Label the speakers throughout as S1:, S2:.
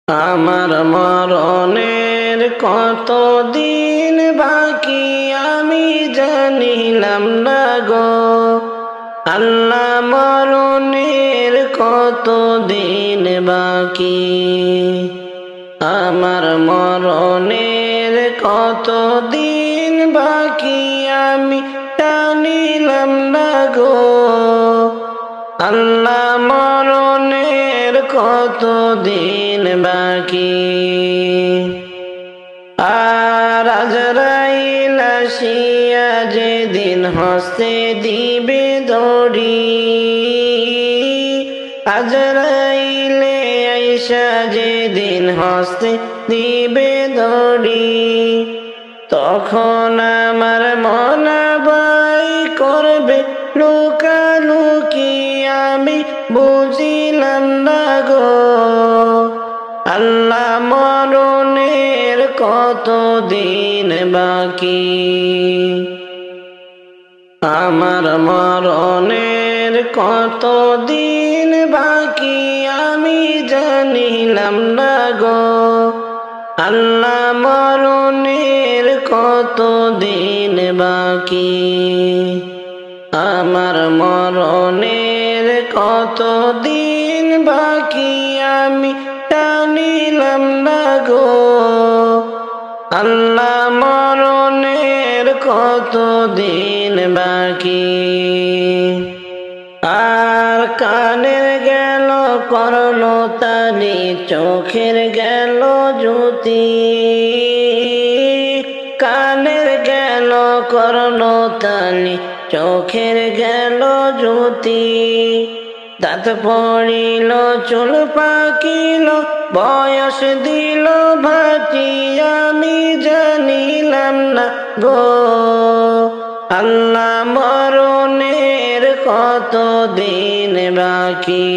S1: আমার মরণের কত দিন বাকি আমি জানিলাম না গো। আল্লাহ মরণের কত দিন বাকি, আমার মরণের কত দিন বাকি আমি জানিলাম না গো। আল্লাহ মরণের কত দিন বাকি, আর আজরাইল আসিয়া যেদিন হস্তে দিবে দড়ি, আজরাইলে আইসা যেদিন হস্তে দিবে দড়ি, তখন আমার মনাবাই করবে লুকালুকি আমি বুঝিলাম না গো। আল্লাহ মরণের কত দিন বাকি, আমার মরণের কত দিন বাকি আমি জানিলাম না গো। আল্লাহ মরণের কত দিন বাকি, আমার মরণের কত দিন বাকি আমি জানিলাম না গো। আল্লাহ মরণের কত দিন বাকি, আর কানের গেল করলো তালি চোখের গেল জ্যোতি, কানের গেল করলো তালি চোখের গেল জ্যোতি, দাঁত পড়িল চুল পাকিল বয়স দিল ভাটি আমি জানিলাম না গো। আল্লাহ মরণের কত দিন বাকি,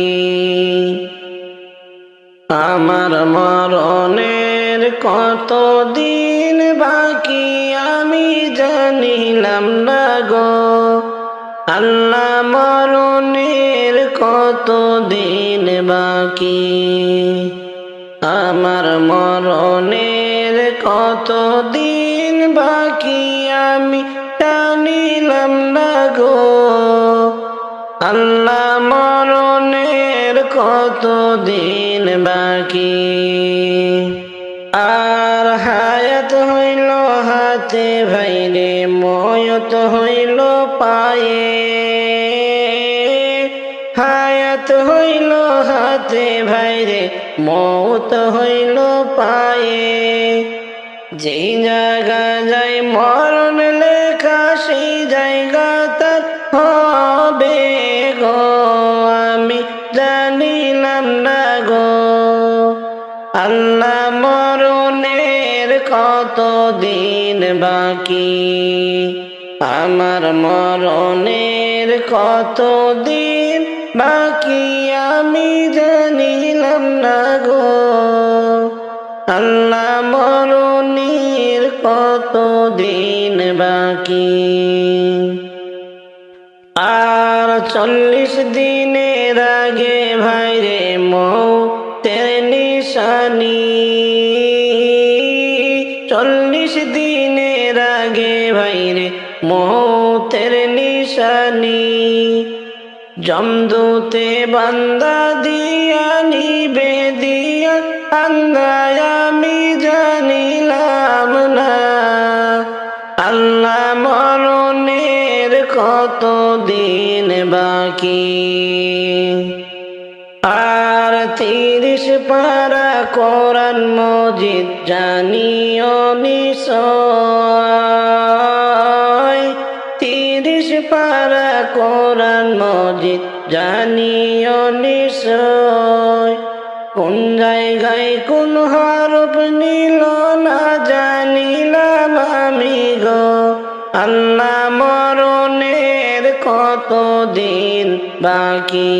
S1: আমার মরণের কত দিন বাকি আমি জানিলাম না গো। আল্লাহ মরণের কত দিন বাকি, আমার মরণের কত দিন বাকি আমি জানিলাম না গো। আল্লাহ মরণের কত দিন বাকি, আর হায়াত হইল হাতে ভাইরে ময়ত হইল পায়ে, হায়াত হইল হাতে ভাইরে মৌত হইল পায়ে, যেই জায়গা যাই মরণ লেখা সেই জায়গা তার হবে গো আমি জানিলাম না গো। আল্লাহ মরণের কত দিন বাকি, আমার মরণের কত দিন বাকি আমি জানিলাম না গো। আল্লাহ মরণের কত দিন বাকি, আর 40 দিনের আগে ভাইরে মৌতের নিশানি, 40 দিনের আগে ভাইরে মৌতের নিশানি, জমদূতে বান্দা দিয়া নিবে দিয়া আন্দায় আমি জানিলাম না। আল্লাহ মরণের কত দিন বাকি, আর 30 পারা কোরআন মজিদ জানিও নিশ্চয়, 30 পারা কোরআন মজিদ জানিও নিশ্চয়, কোন জায়গায় কোন হরফ নিল না জানিলাম আমি গো। আল্লাহ মরণের কত দিন বাকি,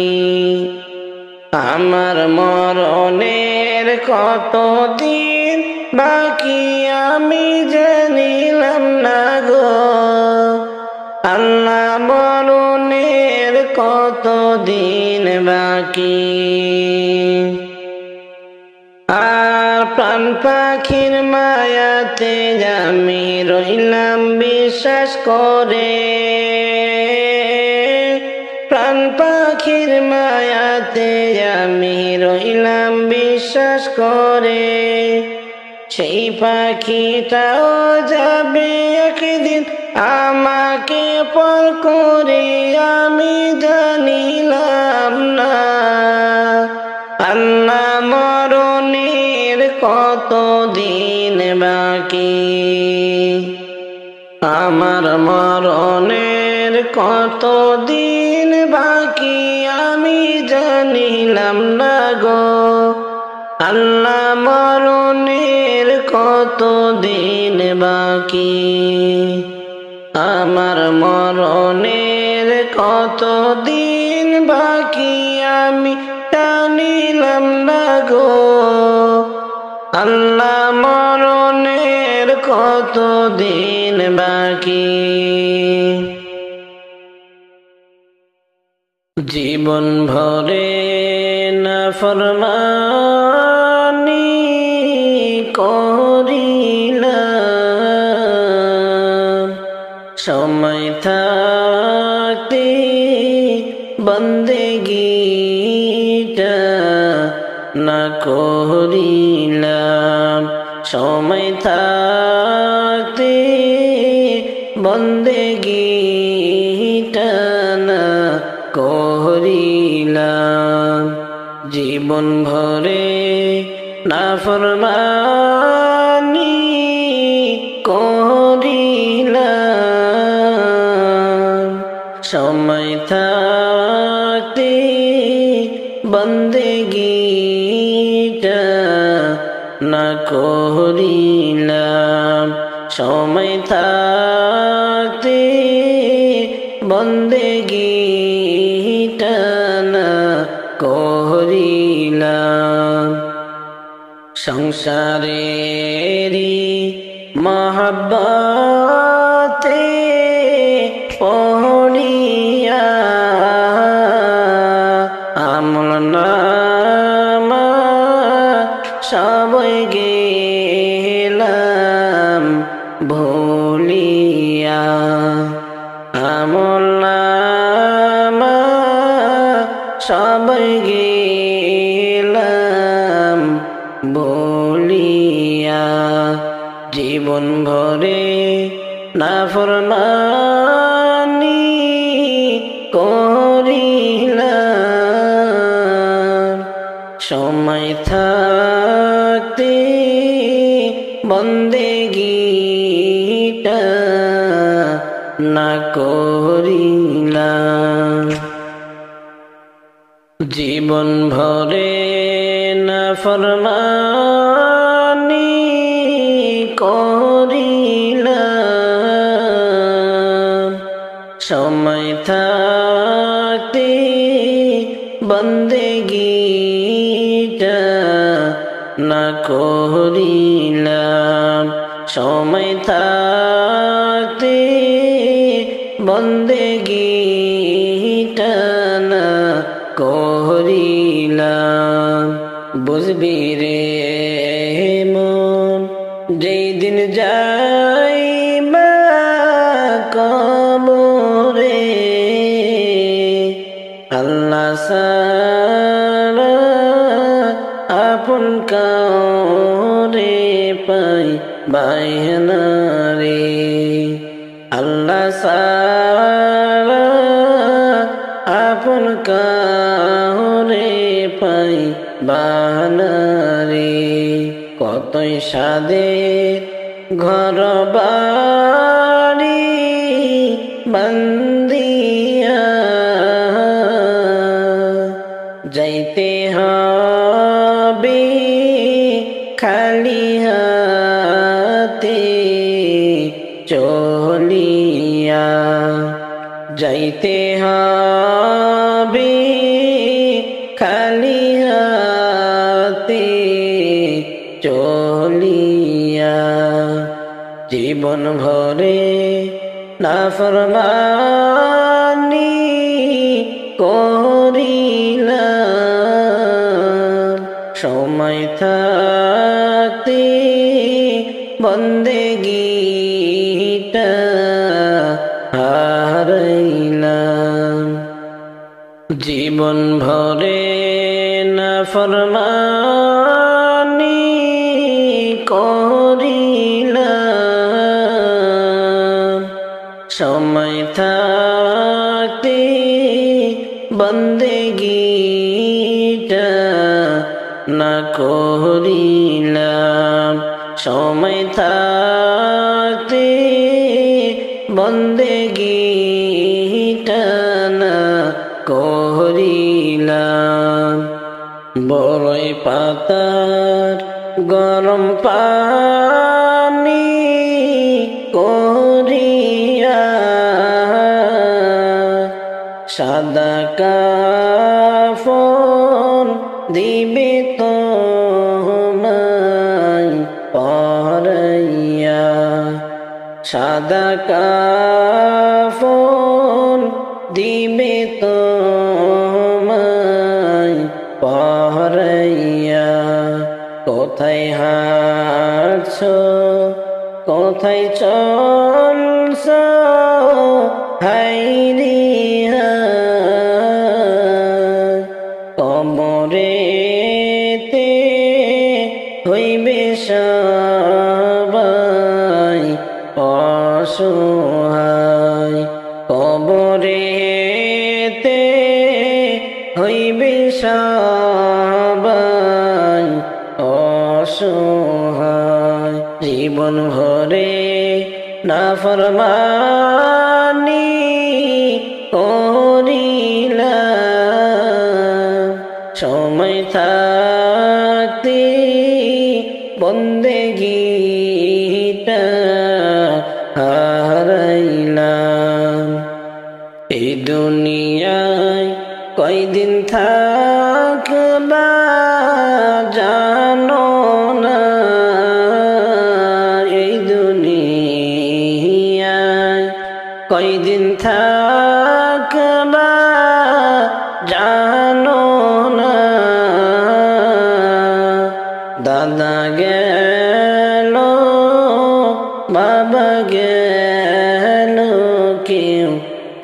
S1: আমার মরণের কত দিন বাকি আমি জানিলাম না গো। আল্লাহ মরণের কত দিন বাকি। আর প্রাণ পাখির মায়াতে আমি রইলাম বিশ্বাস করে, প্রাণ পাখির মায়াতে আমি রইলাম বিশ্বাস করে। সেই পাখিটাও যাবে একদিন আমাকে পর করে, আমি জানিলাম না। আল্লাহ মরণের কত দিন বাকি, আমার মরণের কত দিন বাকি, আমি জানিলাম না গো। আল্লাহ মরণের কত দিন বাকি, আমার মরণের কত দিন বাকি, আমি জানিলাম না গো। আল্লাহ মরণের কত দিন বাকি। জীবন ভরে নাফরমানি করিলাম, সময় থাকতে বন্দেগীটা না করিলাম, সময় থাকতে বন্দেগীটা না করিলাম। জীবন ভরে নাফরমানি করিলাম, সময় থাকতে বন্দেগীটা না করিলাম, সময় থাকতে বন্দেগীটা না করিলাম। সংসারেরই মহব্বতে পড়িয়া আমল নামা সবই গেলাম ভুলিয়া, আমল নামা সবই গেলাম ভুলিয়া। জীবন ভরে নাফরমানি করিলাম, সময় থাকতে বন্দেগীটা না করিলাম। জীবন ভরে নাফরমানি করিলাম, সময় থাকতে বন্দেগীটা না করিলাম, সময় থাকতে বন্দেগীটা না করিলাম। বুঝবি রে মন যেই দিন যাইবা কবরে, আল্লাহ ছাড়া আপন কাউরে পাইবানা রে, আল্লাহ ছাড়া আপন কাউরে পাইবানা রে। কতই সাদের ঘর বাড়ি বান্দিয়া যাইতে হবে খালি হাতে চলিয়া, যাইতে হবে খালি হাতে চলিয়া। জীবন ভরে নাফরমানি করিলাম, সময় থাকতে বন্দেগীটা হারাইলাম। জীবন ভরে নাফরমানি করিলাম, সময় থাকতে বন্দেগীটা না করিলাম, সময় থাকতে বন্দেগীটা না করিলাম। বড়ই পাতার গরম পানি করিয়া সাদা কাফন দিবে তোমায় পরাইয়া, সাদা কাফন দিবে তোমায় পরাইয়া। কোথায় হাঁটছো কোথায় চলছো হায়রে কবরেতে হইবে সবাই অসহায়, কবরেতে হইবে সবাই অসহায়। জীবন ভরে নাফরমানি করিলাম, সময় থাকতে বন্দেগীটা হারাইলাম। এই দুনিয়ায় কয়দিন থাকবা জানো না, এই দুনিয়ায় কয়দিন থাকবা জানো না। দাদা গেল বাবা গেল কেউ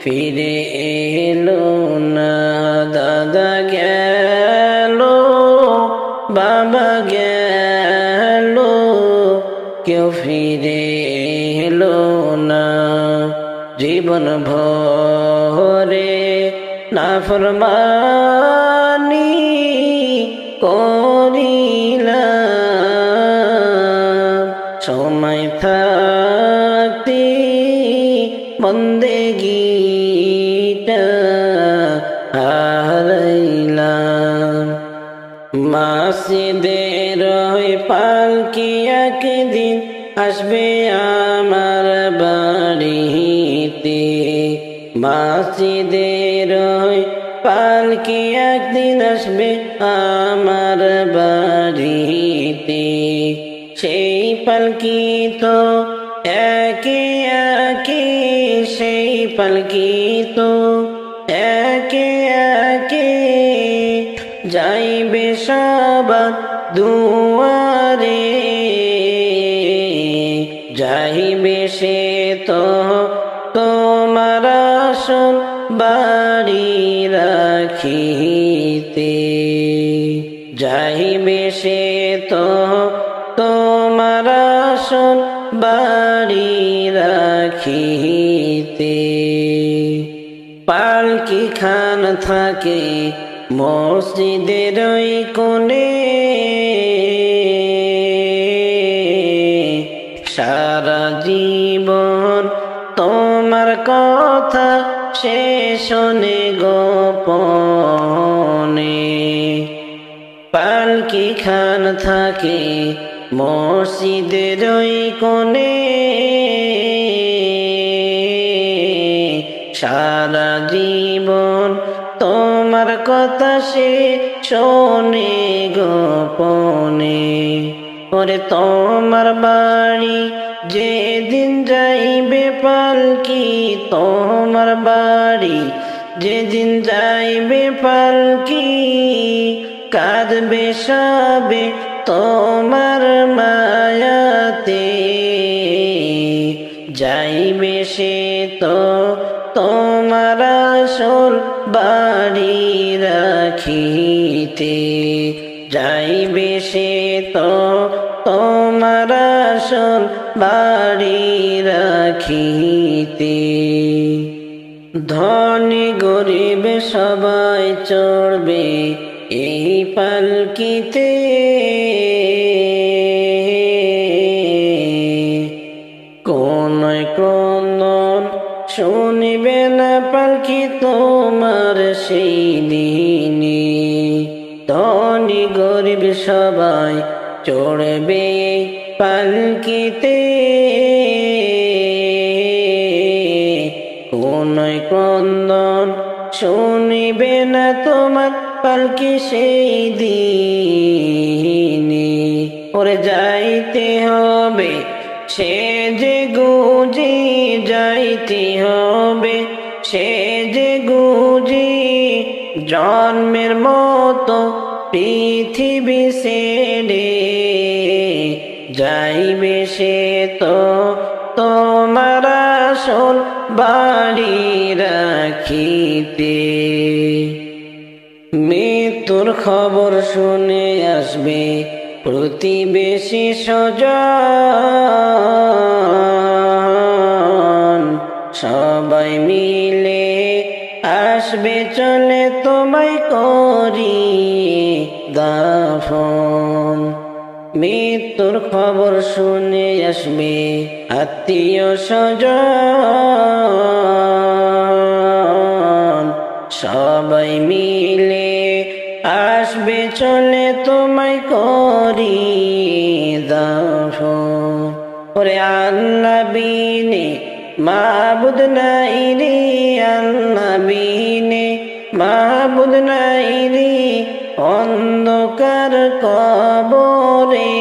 S1: ফিরে এলো না, দাদা গেল বাবা গেল কেউ ফিরে এলো না। জীবন ভরে নাফরমানি করিলাম, সময় থাকতে বন্দেগীটা হারাইলাম। মসজিদের ওই পালকি একদিন আসবে আমার বাড়িতে, মসজিদের ওই পালকি একদিন আসবে আমার বাড়িতে। সেই পালকি তো একে একে, সেই পালকি তো একে একে যাইবে সবার দুয়ারে, যাইবে সে তো তোমার আসন বাড়ি রাখিতে, যাইবে সে তো তোমার আসন বাড়ি রাখিতে। পালকি খান থাকে মসজিদের ওই কোণে, সারা জীবন তোমার কথা সে শোনে গোপনে। পালকি খান থাকে মসজিদের ওই কোণে, সারা জীবন তোমার কথা সে শোনে গোপনে। ওরে তোমার বাড়ি যেদিন যাইবে পালকি, তোমার বাড়ি যেদিন যাইবে পালকি, কাঁদবে সবে তোমার মায়াতে, যাইবে সে তো তোমার আসল বাড়ি রাখিতে, যাইবে সে তো তোমার আসল বাড়ি রাখিতে। ধনী গরিব সবাই চড়বে এই পালকিতে, কোন ক্রন্দন শুনিবে না পালকি তোমার সেই দিনে। ধনী গরিব সবাই চড়বে পালকিতে, কোন ক্রন্দন শুনিবে না তোমার পালকি সেই দিনে। ওরে যাইতে হবে সে যে গুজি, যাইতে হবে সে যে গুজি, জন্মের মতো পৃথিবী ছেড়ে, যাইবে সে তো তোমার আসল বাড়ি রাখিতে। মৃত্যুর খবর শুনে আসবে প্রতিবেশী স্বজন, সবাই মিলে আসবে চলে তোমায় করি দাফন। মৃত্যুর খবর শুনে আসবে আত্মীয় স্বজন, সবাই মিলে আসবে চলে তোমায় করি দাফন। ওরে আল্লাহ বিনে মাবুদ নাই রে, আল্লাহ বিনে মাবুদ নাই রে, অন্ধকার কবরে,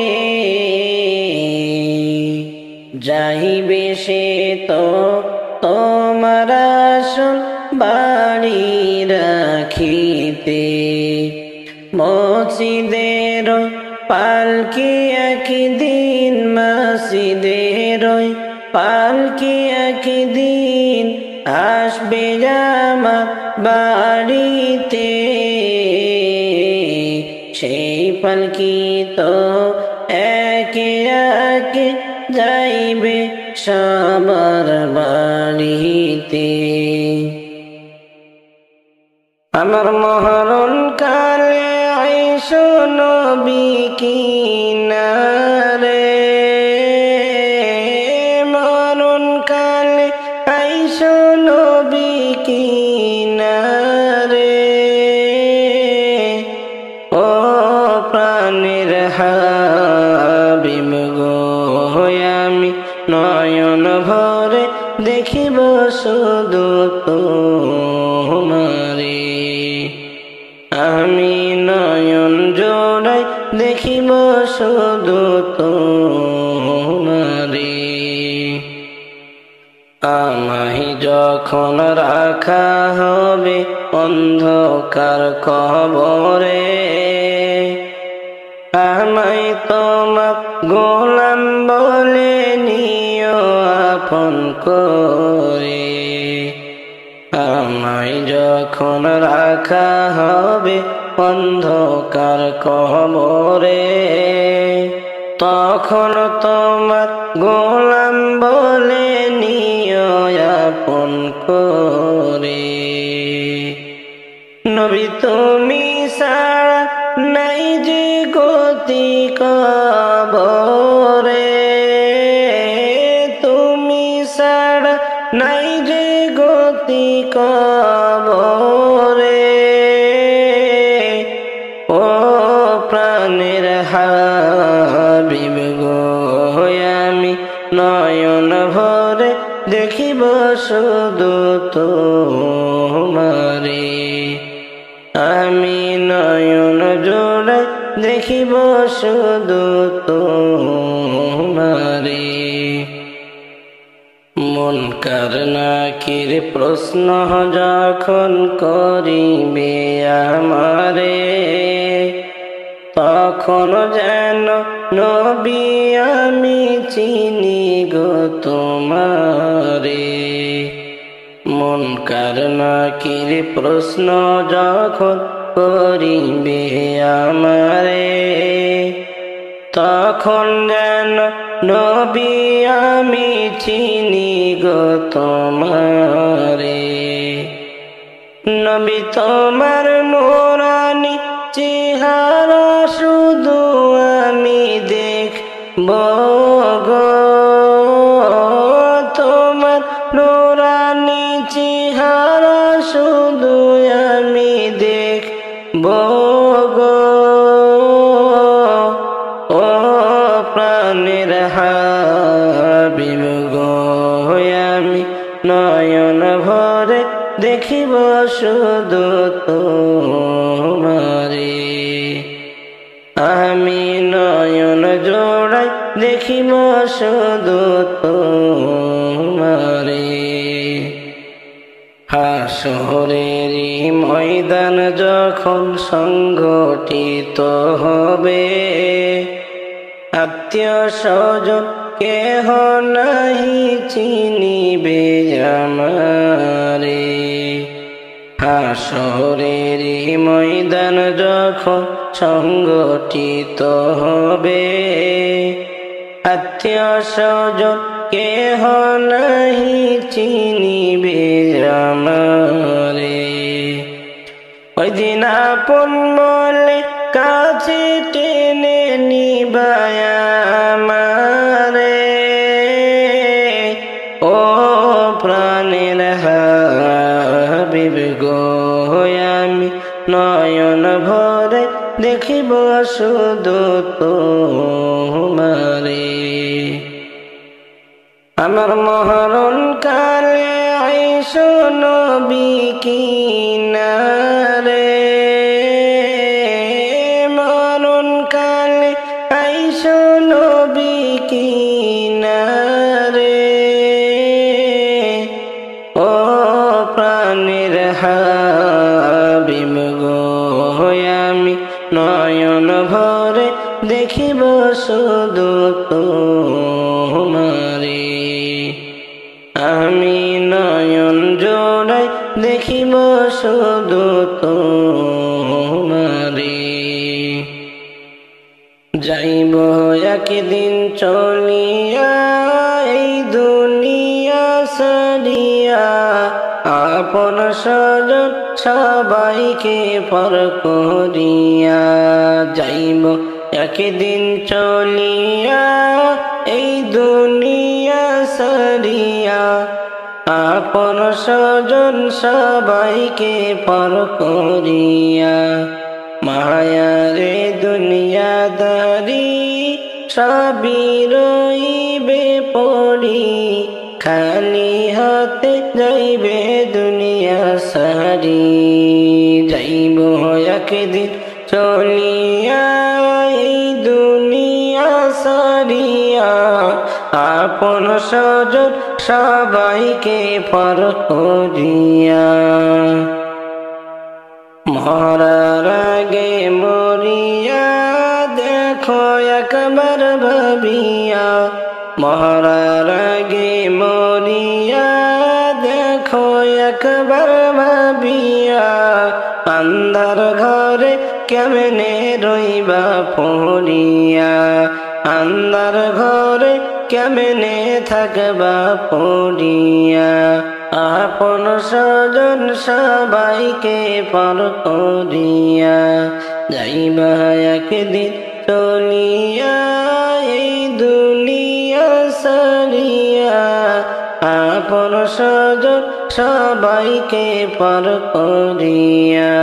S1: যাইবে সে তো তোমার আসল বাড়ি রাখিতে। মসজিদের পালকি একদিন, মসজিদের পালকি একদিন আসবে আমার বাড়িতে, সেই পালকি তো একে একে যাইবে সবার বাড়িতে। আমার মরণ কালে আইসো নবী কিনারে, মরণ কালে আইসো নবী কিনারে, ও প্রাণের হাবিব গো, আমি নয়ন ভরে দেখিব শুধু তোমারে, আমি নয়ন জোড়াই দেখিব শুধু তোমারে। আমায় যখন রাখা হবে অন্ধকার কবরে, আমায় তোমার গোলাম বলে নিও আপন করে, আমায় যখন রাখা হবে অন্ধকার কবরে, তখন তোমার গোলাম বলে নিও আপন করে। নবী তুমি ছাড়া নাই যে গতি কবরে, তুমি ছাড়া নাই যে গতি কবরে, ও প্রাণের হাবিব গো, আমি নয়ন ভরে দেখিব শুধু তোমারে, আমি নয়ন জোড়ে দেখিব শুধু তোমারে। মুনকার নাকির প্রশ্ন যখন করিবে আমারে, তখন যেন নবী আমি চিনি গো তোমারে। মুনকার নাকির প্রশ্ন যখন করিবে আমারে, তখন যেন নবী আমি চিনি গো তোমারে। নবী তোমার নুরানি চেহারা শুধু আমি দেখব গো, তোমার নুরানি চেহারা শুধু আমি দেখব গো। ও প্রাণের হাবিব গো, আমি নয়ন ভরে দেখিব শুধু তোমারে। আমি নয়ন জোড়াই দেখিব শুধু তোমারে। হাসরেরই ময়দান যখন সংগঠিত হবে, আত্মীয় স্বজন কেহ নাহি চিনিবে আমারে। হাসরেরই ময়দান যখন সংগঠিত হবে, আত্মীয় স্বজন কেহ নাহি চিনিবে আমারে। ওই দিন আপন বলে কাছে টেনে নিবায় আমারে। ও প্রাণের হাবিব গো, আমি নয়ন ভরে দেখিব শুধু তোমারে। আমার মরণ কালে আইসো নবী কিনারে, মরণ কালে আইসো নবী কিনারে। ও প্রাণের হাবিব গো, আমি নয়ন ভরে দেখিব শুধু তোমারে। আমি নয়ন জোড়াই দেখিব শুধু তোমারে। যাইব একদিন চলিয়া এই দুনিয়া সারিয়া, আপন স্বজন সবাইকে পর করিয়া। যাইব একদিন চলিয়া এই দুনিয়া সারিয়া, আপন স্বজন সবাইকে পর করিয়া। মায়ারে দুনিয়াদারি সবই রইবে পড়ি, খালি হাতে যাইবে দুনিয়া সারি। যাইব একদিন চলিয়া এই দুনিয়া সারিয়া, আপন স্বজন সবাইকে পর করিয়া। মরার আগে মরিয়া দেখো একবার ভাবিয়া, মরার আগে মরিয়া দেখো একবার ভাবিয়া। আন্ধার ঘরে কেমনে রইবা পড়িয়া, আন্ধার ঘরে কেমনে থাকবা পড়িয়া। আপন স্বজন সবাইকে পর করিয়া। যাইবা একদিন চলিয়া এই দুনিয়া সারিয়া, আপন স্বজন সবাইকে পর করিয়া।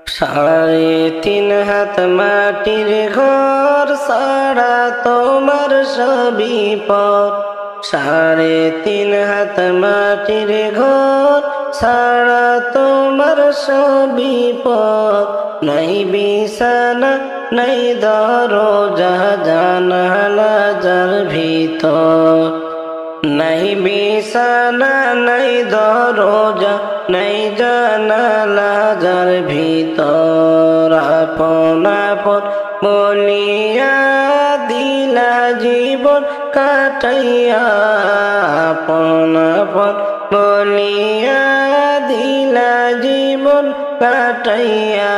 S1: 3.5 হাত মাটির ঘর সারা তোমার সবই পর। 3.5 হাত মাটির ঘর সারা তোমার সবই পর। নাই বিছানা নাই দরজা জানালা যার ভিতর, নাই বিছানা নাই দরজা নাই জানালা যার ভিতর। বলিয়া দিলা জীবন কাটাইয়া আপন আপন বলিয়া দিলা জীবন কাটাইয়া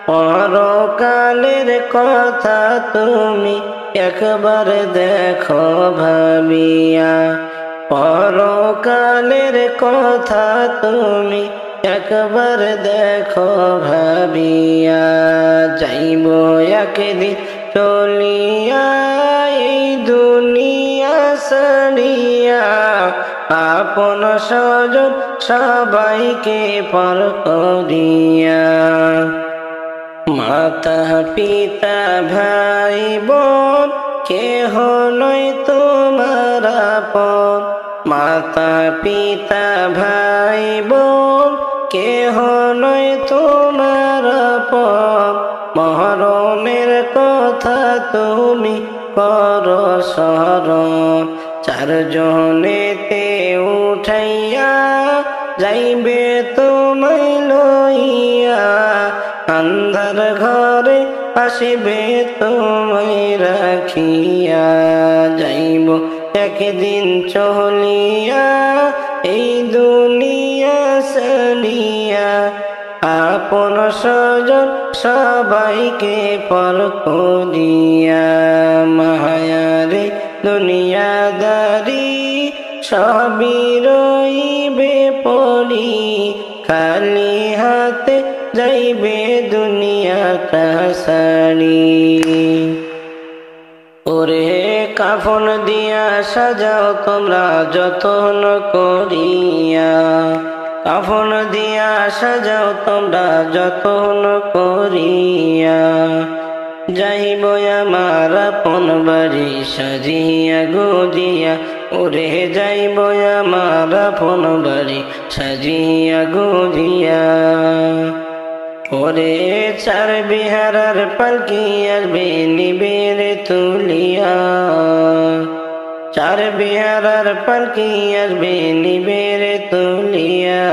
S1: পরকালের কথা তুমি একবার দেখো ভাবিয়া পরকালের কথা তুমি একবার দেখো ভাবিয়া যাইব একদিন চলিয়া এই দুনিয়া সারিয়া আপন স্বজন সবাইকে পর করিয়া মাতা পিতা ভাই বোন কেহ নয় তোমার আপন মাতা পিতা ভাই বোন কেহ নয় তোমার আপন মরণের কথা তুমি কর স্মরণ চারজনেতে উঠাইয়া যাইবে তোমায় লইয়া আন্ধার ঘরে আসিবে তোমায় রাখিয়া যাইব একদিন চলিয়া এই দুনিয়া সারিয়া আপন স্বজন সবাইকে পর করিয়া মায়ারে দুনিয়াদারি সবই রইবে পড়ি খালি হাতে যাইবে দুনিয়াটা সারি ওরে কাফন দিয়া সাজাও তোমরা যতন করিয়া কাফন দিয়া সাজাও তোমরা যতন করিয়া যাইব আমার আপন বাড়ি সাজিয়া গুজিয়া ওরে যাইব আমার আপন বাড়ি সাজিয়া গুজিয়া ওরে চার বিহারার পালকি আসবে নিবের তুলিয়া চার বিহারার পালকি আসবে নিবের তুলিয়া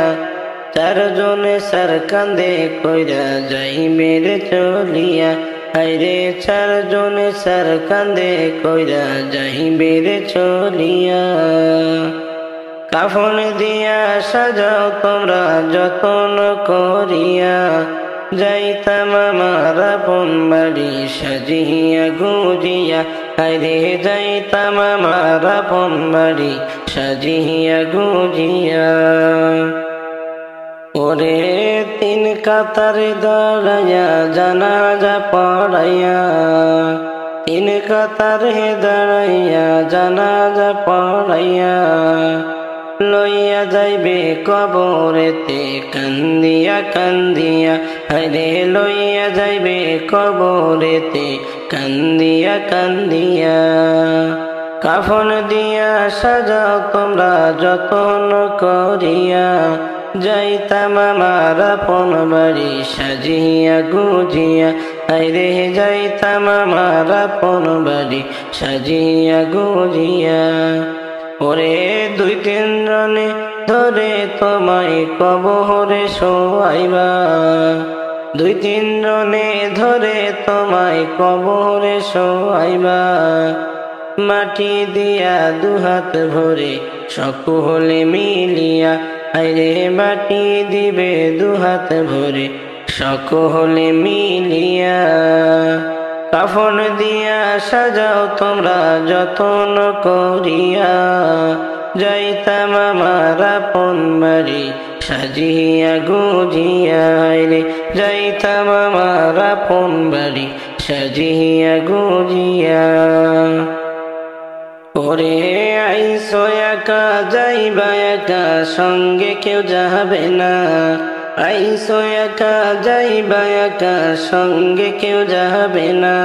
S1: চারজনে সার কান্দে কইরা যাইবে রে চলিয়া হায়রে চারজনে সার কান্দে কইরা যাইবে রে চলিয়া কাফন দিয়া সাজাও তোমরা যতন করিয়া যাইতাম আমার আপন বাড়ি সাজিয়া গুজিয়া হায়রে যাইতাম আমার আপন বাড়ি সাজিয়া গুজিয়া ওরে তিন কাতারে দাঁড়াইয়া জানাজা পড়াইয়া তিন কাতারে দাঁড়াইয়া জানাজা পড়াইয়া লইয়া যাইবে কবরেতে কান্দিয়া কান্দিয়া হরে লইয়া যাইবে কবরেতে কান্দিয়া কান্দিয়া কাফন দিয়া সাজাও তোমরা যতন করিয়া যাইতাম আমার আপন বাড়ি সাজিয়া গুজিয়া হায়রে যাইতাম আমার আপন বাড়ি সাজিয়া গুজিয়া ওরে দুই তিন জনে ধরে তোমায় কবরে শোয়াইবা দুই তিন জনে ধরে তোমায় কবরে শোয়াইবা মাটি দিয়া দুহাত ভরে সকলে মিলিয়া হায়রে মাটি দিবে দুহাত ভরে সকলে মিলিয়া কাফন দিয়া সাজাও তোমরা যতন করিয়া যাইতাম আমার আপন বাড়ি সাজিয়া গুজিয়া রে যাইতাম আমার আপন বাড়ি সাজিয়া গুজিয়া ওরে আইসো একা যাইবা একা সঙ্গে কেউ যাবে না আইসো একা যাইবা একা সঙ্গে কেউ যাবে না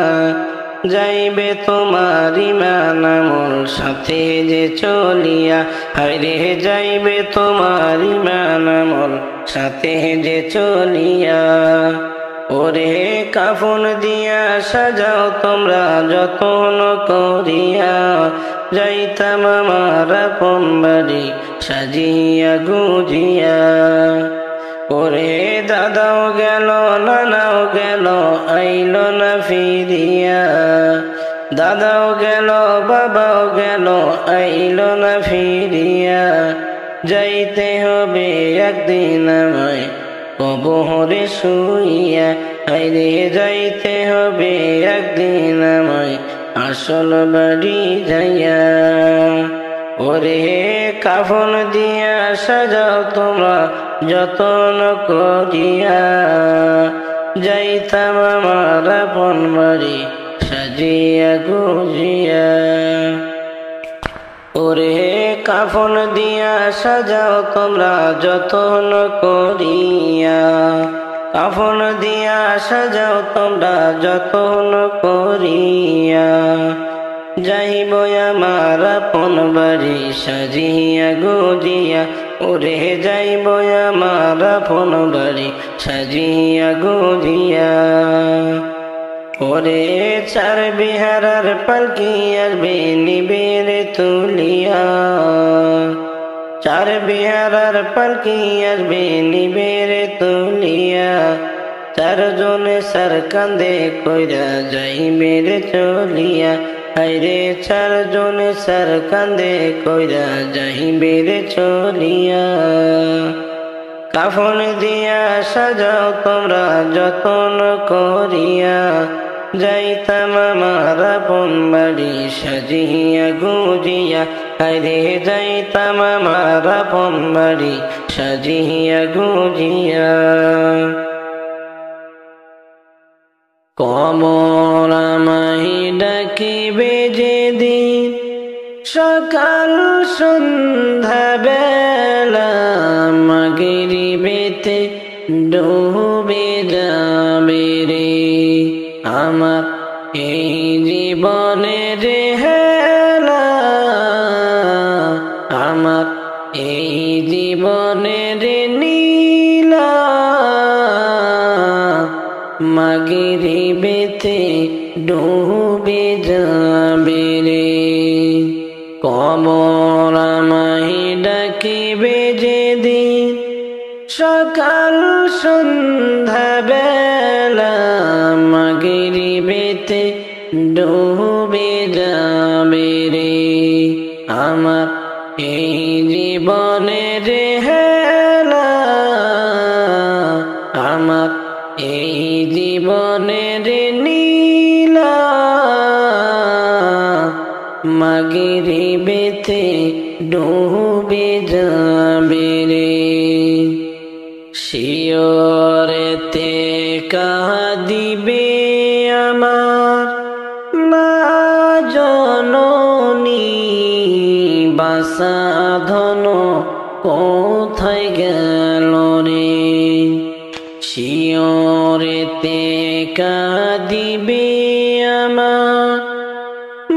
S1: যাইবে তোমার ইমান আমল সাথে যে চলিয়া হায়রে যাইবে তোমার ইমান আমল সাথে যে চলিয়া ওরে কাফন দিয়া সাজাও তোমরা যতন করিয়া যাইতাম আমার আপন বাড়ি সাজিয়া গুজিয়া ওরে দাদাও গেল নানাও গেল আইলো না ফিরিয়া, দাদাও গেল বাবাও গেল আইলো না ফিরিয়া, যাইতে হবে একদিন আমায় কবরে শুইয়া, আইরে যাইতে হবে একদিন আমায় আসল বাড়ি যাইয়া। ওরে কাফন দিয়া সাজাও তোমরা যতন করিয়া, যাইতাম আমার আপন বাড়ি সাজিয়া গুজিয়া। ওরে কাফন দিয়া সাজাও তোমরা যতন করিয়া, কাফন দিয়া সাজাও তোমরা যতন করিয়া, যাইব আমার আপন বাড়ি সাজিয়া গুজিয়া। ওরে যাইব আমার আপন বাড়ি সাজিয়া গুজিয়া। ওরে চার বিহারার পালকি আসবে নিবের তুলিয়া, চার বিহারার পালকি আসবে নিবের তুলিয়া, চারজনে সার কান্দে কইরা যাইবের চলিয়া, আইরে চারজনে সার কান্দে কইরা যাইবের চলিয়া। কাফন দিয়া সাজাও তোমরা যতন করিয়া, যাইতাম আমার আপন বাড়ি সাজিয়া গুজিয়া, আইরে যাইতাম আমার আপন বাড়ি সাজিয়া গুজিয়া। কবর আমায় ডাকিবে যেদিন সকাল সন্ধ্যা বেলা, মাগরিবেতে ডুবে যাবে রে আমার এই জীবনের হেলা, আমার এই জীবনের নীলা, মাগরিবেতে ডুবে যাবে রে। কবর আমায় ডাকিবে যেদিন সকাল সন্ধ্যা বেলা, মাগরিবেতে ডুবে যাবে রে আমার এই জীবনের হেলা, আমার এই জীবনের নীলা, মাগরিবেতে ডুবে যাবে রে। শিয়রেতে কাঁদিবে আমার মা জননী, বাসাধন কোথায় গেল রে। শিয়রেতে কাঁদিবে আমার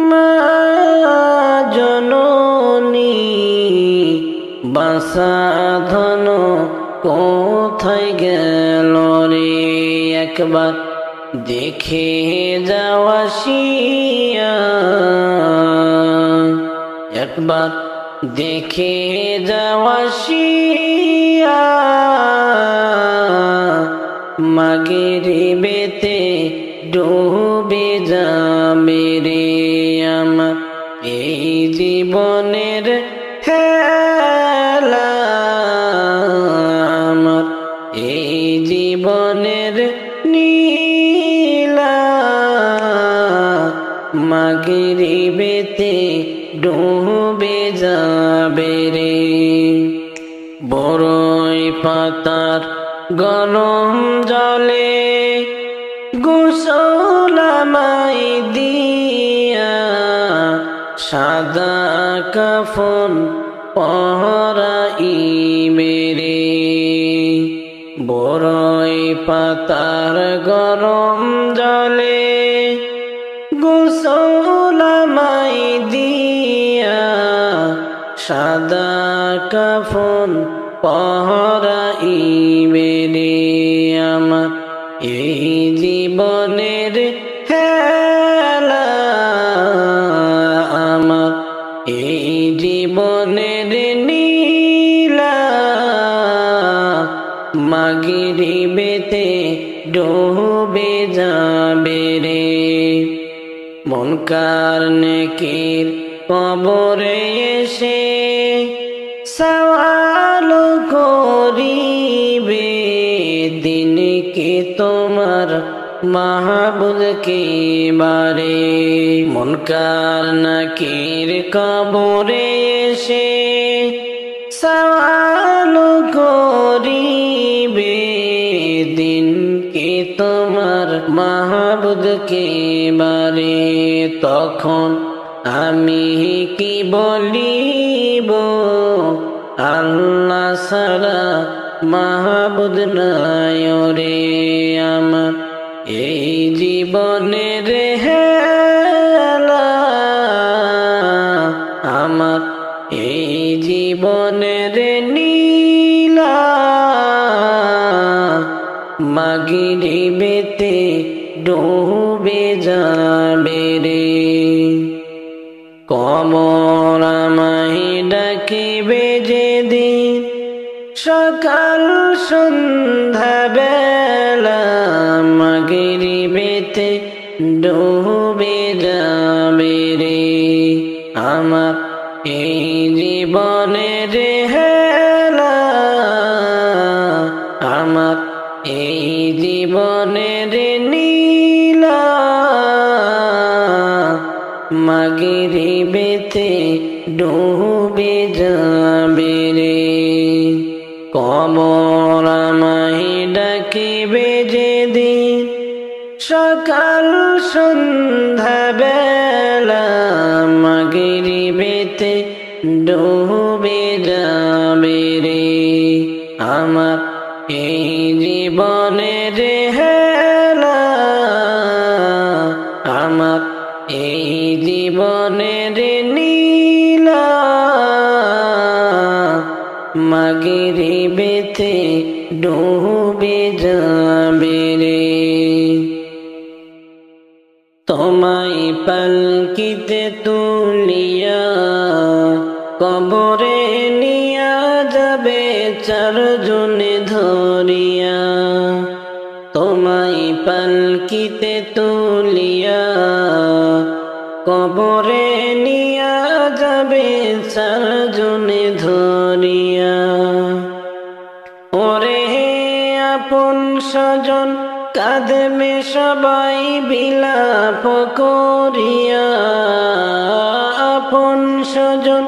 S1: মা জননী, বাসাধন কোথায় গেল রে। একবার দেখে যাওয়া আসিয়া, একবার দেখে যাওয়া আসিয়া, মাগরিবেতে ডুবে যাবে রে আমার এই জীবনের হেলা, আমার এই জীবনের নীলা, মাগরিবেতে ডুবে যাবে রে। বড়ই পাতার গরম জলে গোসল আমায় দিয়া, সাদা কাফন পরাইবে রে। বড়ই পাতার গরম জলে গোসল আমায় দিয়া, সাদা কাফন পরাইবে রে আমার এই জীবনের হেলা, আমার এই জীবনের নীলা, মাগরিবেতে ডুবে যাবে রে। মুনকার নেকির কবরে এসে সওয়াল করিবে, দিন কি তোমার মাহবুব কে বারে। মুনকার নাকির কবরে এসে সওয়াল করিবে, দিন কি তোমার মাহবুব কে বারে। তখন আমি কি বলিব, আল্লাহ ছাড়া মাহবুব নাই রে আমার। এই জীবনের হেলা আমার, এই জীবনের নীলা, মাগরিবেতে ডুবে যাবে রে। কবর আমায় ডাকিবে যেদিন, সকাল সন্ধ্যা বেলা, মাগরিবেতে ডুবে যাবে রে আমার। এই জীবনের হেলা আমার, এই জীবনের নীলা, মাগরিবেতে ডুবে যাবে রে। কবর আমায় ডাকিবে যেদিন, সকাল সন্ধ্যা বেলা, মাগরিবেতে ডুবে যাবে রে আমার। এই জীবনের হেলা আমার, এই জীবনের নীলা, মাগরিবেতে ডুবে যাবে রে। তোমায় পালকিতে তুলিয়া কবরে নিয়া যাবে চারজনে ধরিয়া। তোমায় পালকিতে তুলিয়া কবরে নিয়া যাবে চারজনে ধরিয়া। ওরে আপন স্বজন কাঁদবে সবাই বিলাপ করিয়া, আপন স্বজন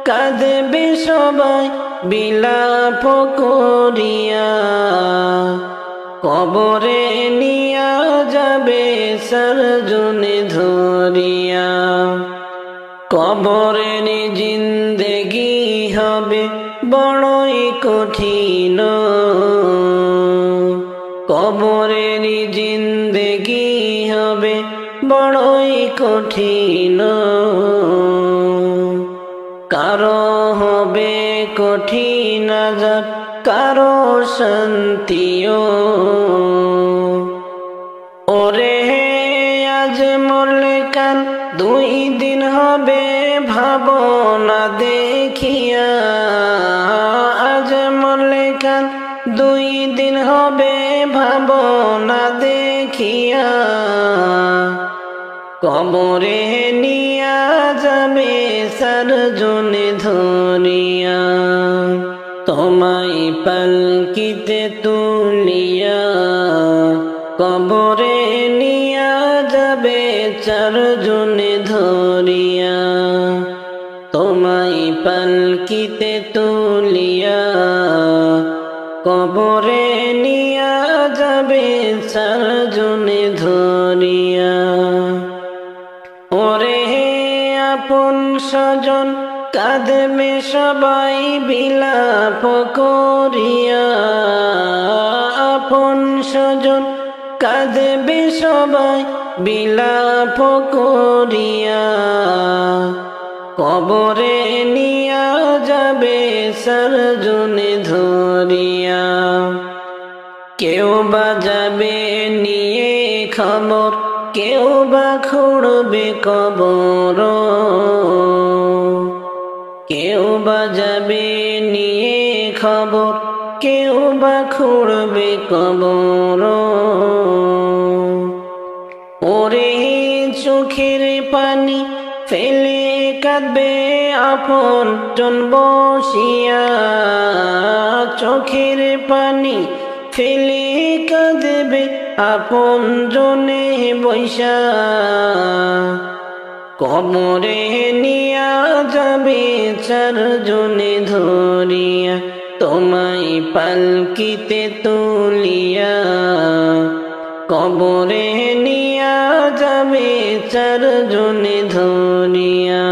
S1: কাঁদবে সবাই বিলাপ করিয়া। কবরে নিয়া যাবে চারজনে ধরিয়া। কবরের জিন্দেগি হবে বড়ই কঠিন, কবরের জিন্দেগি হবে বড়ই কঠিন। কারো হবে কঠিন আযাব, কারো শান্তিও। ওরে আজ মরলে কাল 2 দিন হবে ভাবনা দেখিয়া। আজ মরলে কাল 2 দিন হবে ভাবনা দেখিয়া। কবরে নিয়া যাবে চারজনে ধরিয়া। তোমায় পালকিতে তুলিয়া কবরে নিয়া যাবে চারজনে ধরিয়া। তোমায় পালকিতে তুলিয়া কবরে নিয়া যাবে চারজনে ধরিয়া। ওরে আপন স্বজন কাঁদবে সবাই বিলাপ করিয়া। আপন স্বজন কাঁদবে সবাই বিলাপ করিয়া। কবরে নিয়া যাবে চারজনে ধরিয়া। কেউ বা যাবে নিয়ে খবর, কেউ বা খুঁড়বে কবর। কেউ বা যাবে নিয়ে খবর, কেউ বা খুঁড়বে কবর। ওরে চোখের পানি ফেলে কাঁদবে আপন জন বসিয়া, চোখের পানি ফেলে কাঁদবে আপন জনে বৈশা। কবরে নিয়া যাবে চারজনে ধরিয়া, তোমায় পালকিতে তুলিয়া। কবরে নিয়া যাবে চারজনে ধরিয়া,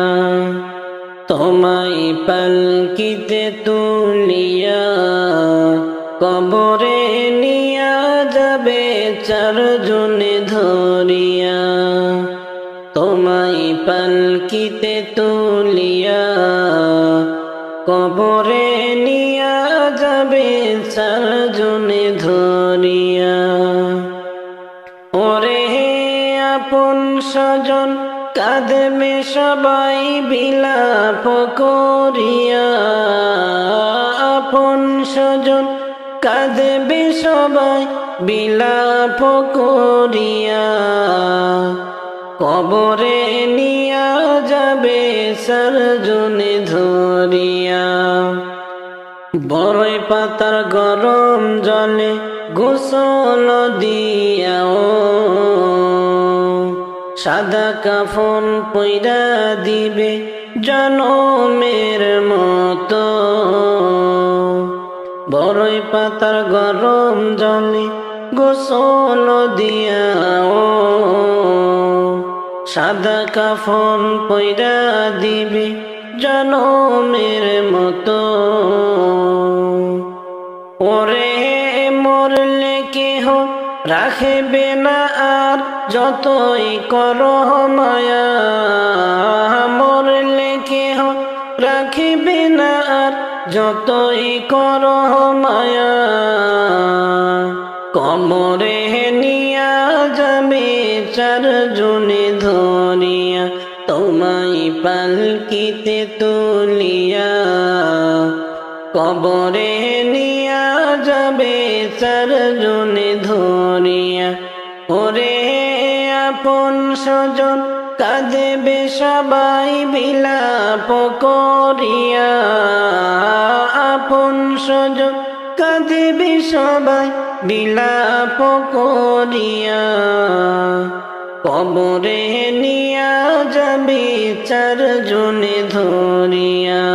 S1: তোমায় পালকিতে তুলিয়া। কবরে নিয়া যাবে চারজনে ধরিয়া, তোমায় পালকিতে তুলিয়া। কবরে নিয়া যাবে চারজনে ধরিয়া। ওরে আপন স্বজন কাঁদবে সবাই বিলাপ করিয়া, আপন স্বজন কাঁদবে সবাই বিলাপ করিয়া। কবরে নিয়া যাবে চারজনে ধরিয়া। বড়ই পাতার গরম জলে গোসল দিয়াও, সাদা কাফন পইরা দিবে জনমের মতো। বড়ই পাতার গরম জলে গোসল দিয়াও, সাদা কাফন পইরা দিবে জনমের মতো। ওরে মরলে কেহ রাখবে না আর যতই করো মায়া, মরলে কেহ রাখবে না আর যতই করো মায়া। কবরে নিয়া যাবে চারজনে ধরিয়া, তোমায় পালকিতে তুলিয়া। কবরে নিয়া যাবে চারজনে ধরিয়া। ওরে আপন স্বজন কাঁদবে সবাই বিলাপ করিয়া, আপন স্বজন কাঁদবে সবাই বিলাপ করিয়া। কবরে নিয়া যাবে চারজনে ধরিয়া।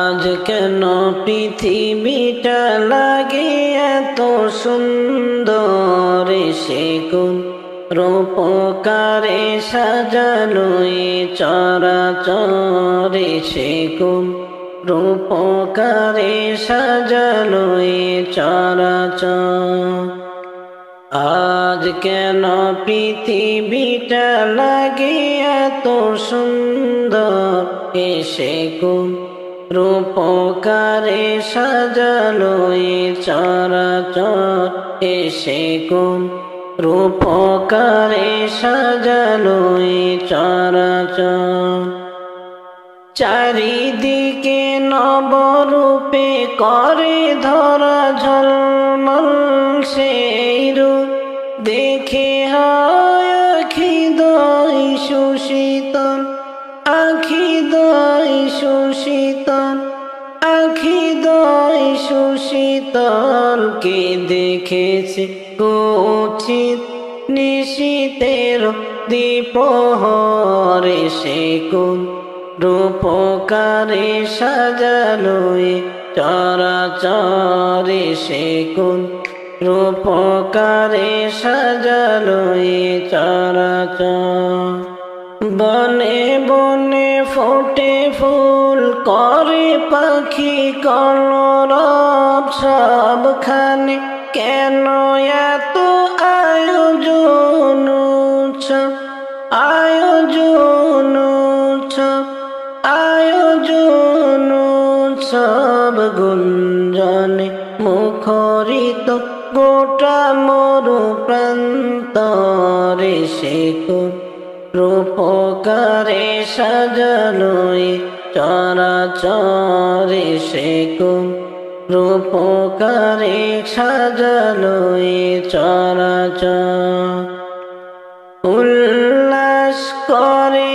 S1: আজ কেন পৃথিবীটা লাগে এত সুন্দর, সে কোন রূপকারে সাজালো এ চরাচরে, সে কোন রূপকারে সাজালো এ চরাচর। আজ কেন পৃথিবীটা লাগে এত সুন্দর, সে কোন রূপকারে সাজালো এ চরাচর, সে কোন রূপকারে সাজালো এ চরাচর। চারিদিকে নবরূপে করে ধরা ঝলমল, সেই রূপ দেখে হয় আখি দই সুশীতল, আখি দই সুশীতল, আখি দই সুশীতল। কে দেখেছে কুৎসিত নিশীথের দ্বিপ্রহরে, সে কোন রূপকারে সাজালো এ চরাচরে, সে কোন রূপকারে সাজালো এ চরাচর। বনে বনে ফোটে ফুল করে পাখি কলরব, সবখানে কেন এত আয়োজন উৎসব, আয়োজন উৎসব, আয়োজন উৎসব। গুঞ্জনে মুখরিত গোটা মরু প্রান্তরে, সে কোন রূপকারে সাজালো এ চরাচরে, সে কোন রূপকারে সাজালো এ চরাচর। উল্লাস করে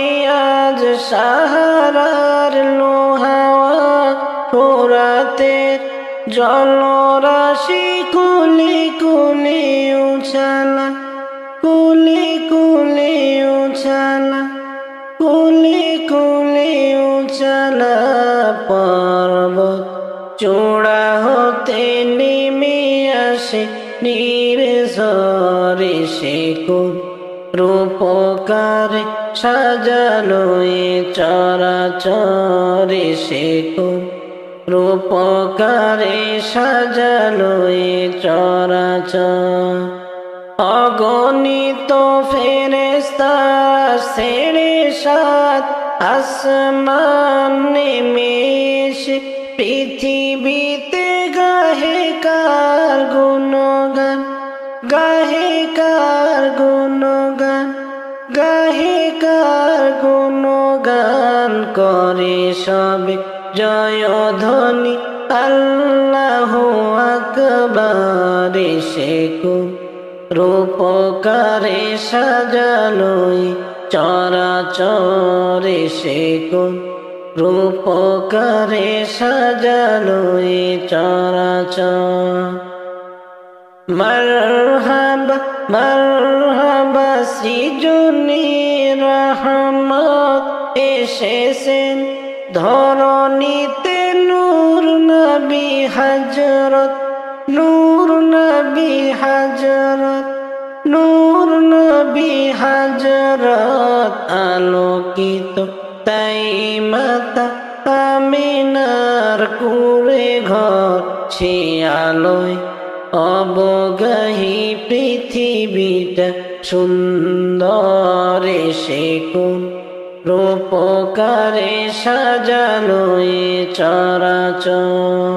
S1: আজ সাহারার লোহাওয়া ফোরাতের জলরাশি কুলি কুলি উছালা, কুলি কুলি উছালা, কুলি কুলি উছালা। পর্বত চূড়া হতে নেমে আসে নির্ঝরে শেকল, রূপকারে সাজালো এ চরাচরে শেকল, রূপকারে সাজালো এ চরাচর। অগণিত ফেরেশতা ছেড়ে সাত আসমান নেমে এসে পৃথিবীতে গাহে কার গুণগান, গাহে কার গুণগান, গাহে কার গুণগান। করে সবে জয়ধ্বনি আল্লাহু আকবার শেকল, রূপকারে সাজালো এ চরাচরে শেকল, রূপকারে সাজালো এ চরাচর। মারহাবা মারহাবা সৃজনে রহমত এসেছেন ধরণীতে, নূর নবী হযরত, নূর নবী হযরত, নূর নবী হযরত। আলোকিত তাই মাতা আমিনার কুঁড়ে ঘর, সে আলোয় অবগাহী পৃথিবীটা সুন্দর শেকল, রূপকারে সাজালো এ চরাচর।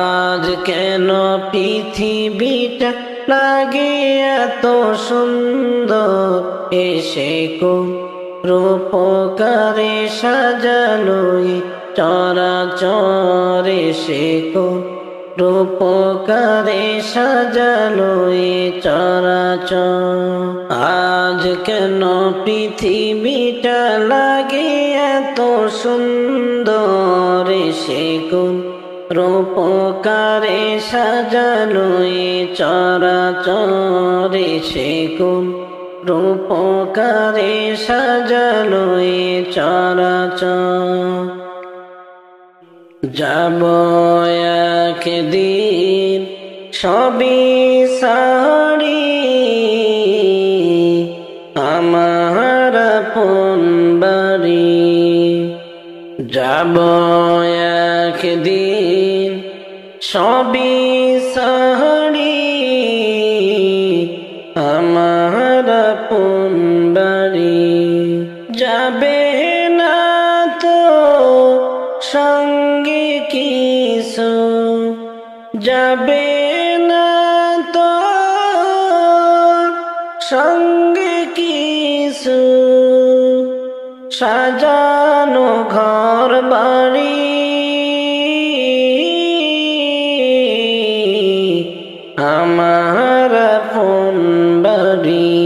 S1: আজ কেন পৃথিবীটা লাগে এত সুন্দর এ শেকল, রূপকারে সাজালো এ চরাচরে শেকল, রূপকারে সাজালো এ চরাচর। আজ কেন পৃথিবীটা লাগে এত সুন্দর শেকল, রূপকারে সাজালো এ চরাচরে শেকল, রূপকারে সাজালো এ চরাচর। যাব একদিন সবই সারি, আমার আপন বাড়ি। যাব একদিন সবই সারি, আমার আপন বাড়ি। যাবে না তো সঙ্গে কিছু, যাবে না তো সঙ্গে কিছু, সাজানো ঘর বাড়ি। আমার আপন বাড়ি,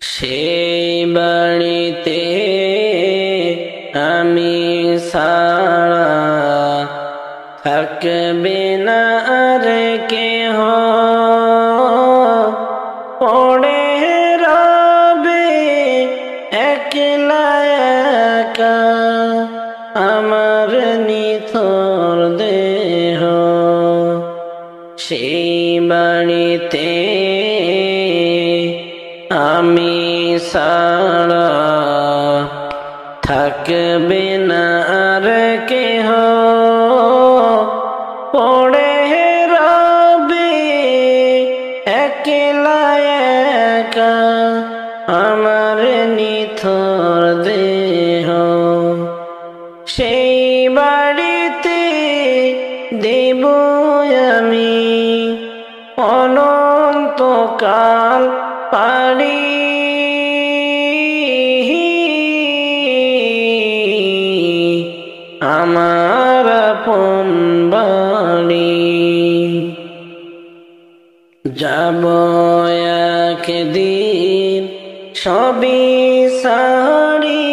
S1: সেই বাড়িতে আমি ছাড়া থাকবে না আর কেহ, পড়ে রবে একলা একা আমার নিথর দেহ। সেই বাড়িতে আমি ছাড়া থাকবে না আর কেহ, পড়ে রবে একলা একা আমার নিথর দেহ। সেই বাড়িতে দেব আমি অনন্তকাল পারি, আমার আপন বাড়ি। যাব একদিন সবই সারি,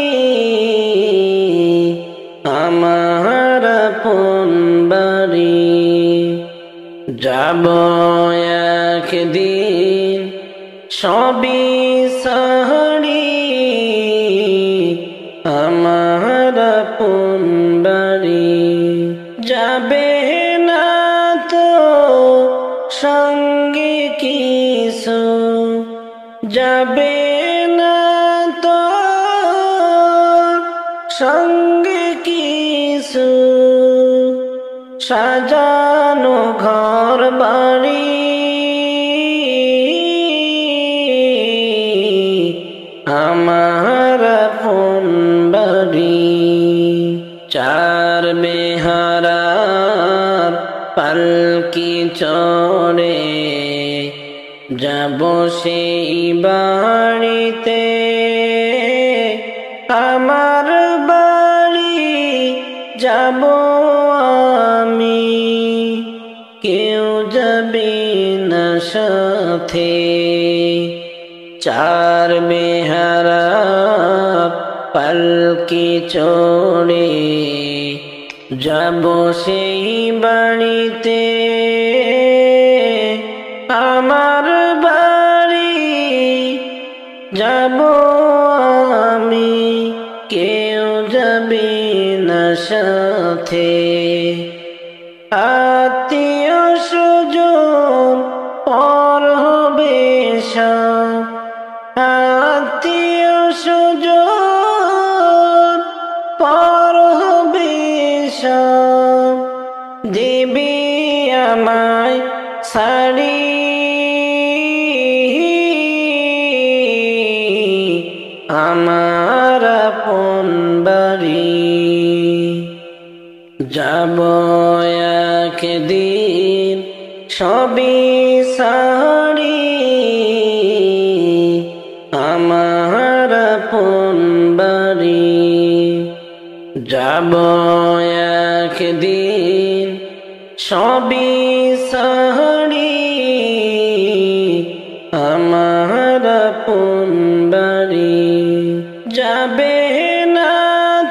S1: আমার আপন বাড়ি। যাব একদিন সবই সারি, আমার আপন বাড়ি। যাবে না তো সঙ্গে কিছু, যাবে না তো সঙ্গে কিছু, সাজানো ঘর বাড়ি, আমার আপন বাড়ি। চার বেহারার পালকি চড়ে যাব সেই বাড়িতে, আমার বাড়ি যাব আমি, কেউ যাবে না সাথে। চার বেহারার পালকি চড়ে যাব সেই বাড়িতে, আমার বাড়ি যাব আমি, কেউ যাবে না সাথে। আত্মীয় স্বজন পর হবে সব, আত্মীয় স্বজন পর হবে সব, দেবী আমায় ছাড়ি, আমার আপন বাড়ি। যাব একদিন সবই সারি, আমার আপন বাড়ি। যাব একদিন সবই সারি, আমার আপন বাড়ি। যাবে না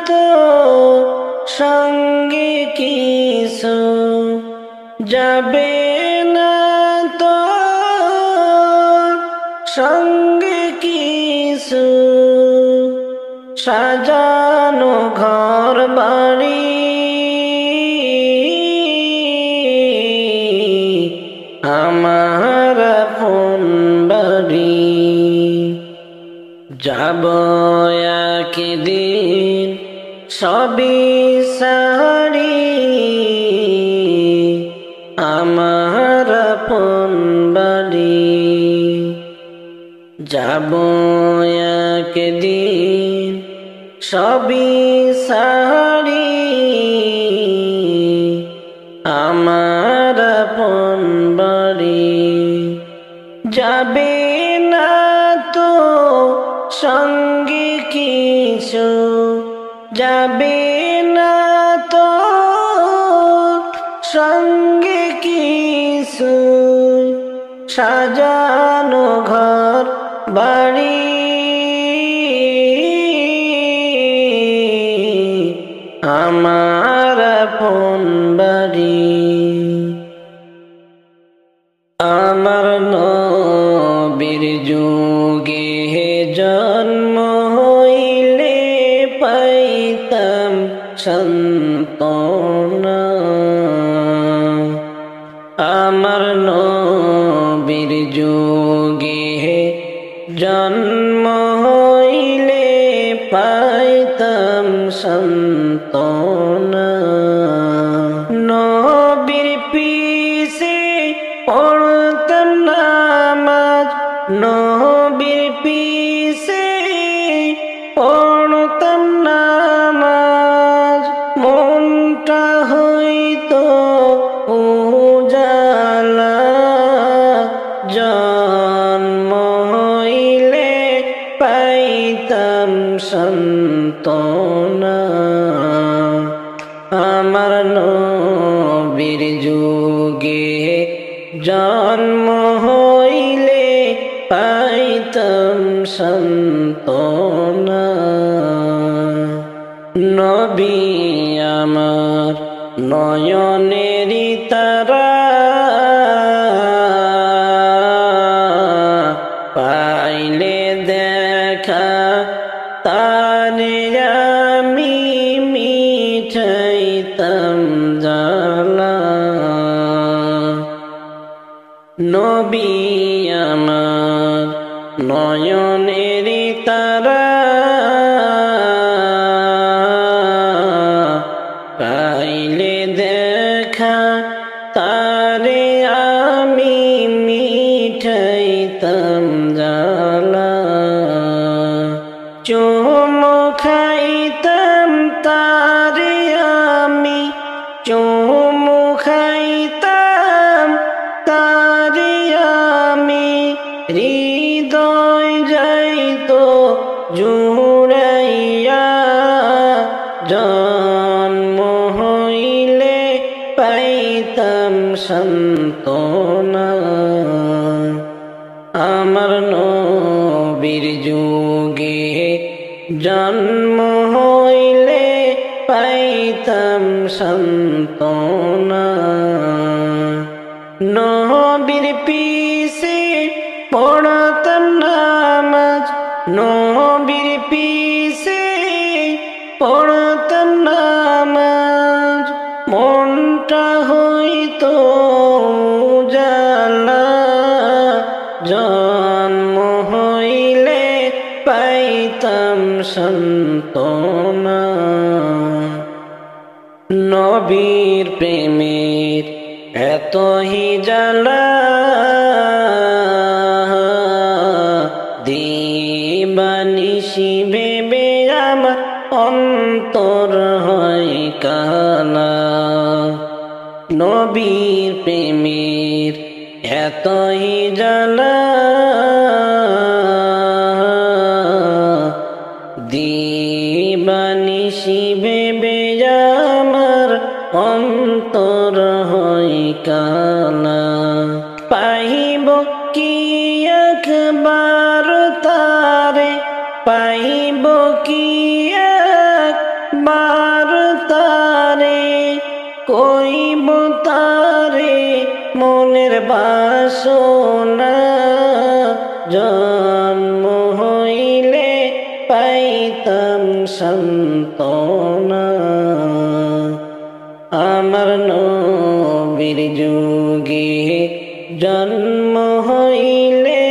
S1: তো সঙ্গে কিছু, যাবে না তো সঙ্গে কিছু, সাজানো ঘর বাড়ি, আমার আপন বাড়ি। যাব একদিন সবই সারি, আমার আপন বাড়ি। যাব একদিন সবই সারি, আমার আপন বাড়ি। যাবে না তো সঙ্গে কিছু, যাবে না তো সঙ্গে কিছু, সাজানো ঘর বাড়ি, আমার আপন বাড়ি। আমার নবীর যুগে জন্ম হইলে পাইতাম সান্ত্বনা, আমার নবীর যুগে জন্ম হইলে পাইতাম সান্ত্বনা। নবীর পিছে পড়তাম নামাজ, নবীর পিছে পড়তাম নামাজ, মনটা হইতো উজালা, জন্ম হইলে পাইতাম সান্ত্বনা। পাইতাম সান্ত্বনা। নবী আমার নয়নেরই তারা, পাইলে দেখা তারে আমি মিটাইতাম জ্বালা। নবী আমার নয়নেরই তারা, পাইলে দেখা তারে আমি মিটাইতাম জ্বালা। চুমু খাইতাম তারে আমি, চুমু খাইতাম তারে আমি, হৃদয় যাইতো জুড়াইয়া। জন্ম হইলে পাইতাম সান্ত্বনা। আমার নবীর যুগে জন্ম হইলে পাইতাম সান্ত্বনা। নবীর পিছে পড়তাম নামাজ, নবীর পিছে পড়তাম নামাজ, মনটা হইতো উজালা। জন্ম হইলে পাইতাম সান্ত্বনা। নবীর প্রেমের এতই জ্বালা, দিবানিশি ভেবে আমার অন্তর হয় কালা। নবীর প্রেমের এতই জ্বালা, দিবানিশি ভেবে আমার অন্তর হয় কালা। পাইব কি একবার তারে, পাইব কি একবার তারে, কইব তারে মনের বাসনা। জন্ম হইলে পাইতাম সান্ত্বনা। আমার নবীর যুগে জন্ম হইলে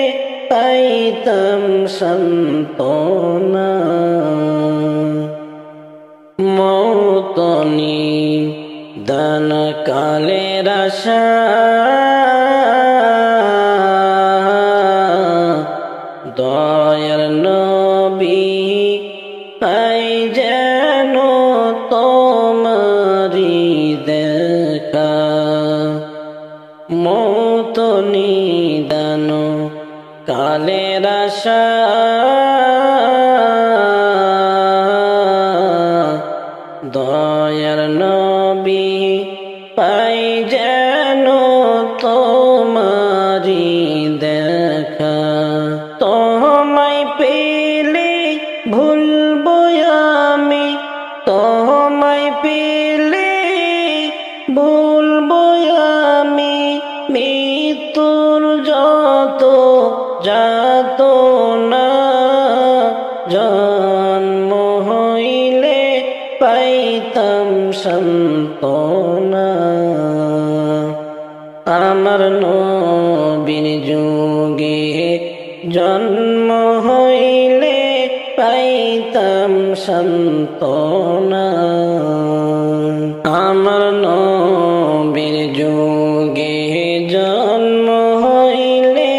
S1: পাইতাম সান্ত্বনা। মৌতনি দান কালের আশা, দয়ার নবী পাই যেন তোমারি দেখা। মৌত নিদান কালের আশা, দয়ার নবী পাই যেন তোমারি দেখা। তোমায় পেলে ভুলবো আমি, তোমায় পেলে ভুলবো আমি, মৃত্যুর যত যাত না। জন্ম হইলে পাইতাম সান্ত্বনা। আমার নবীর যুগে জন্ম হইলে পাইতাম সান্ত্বনা। আমার নবীর যুগে জন্ম হইলে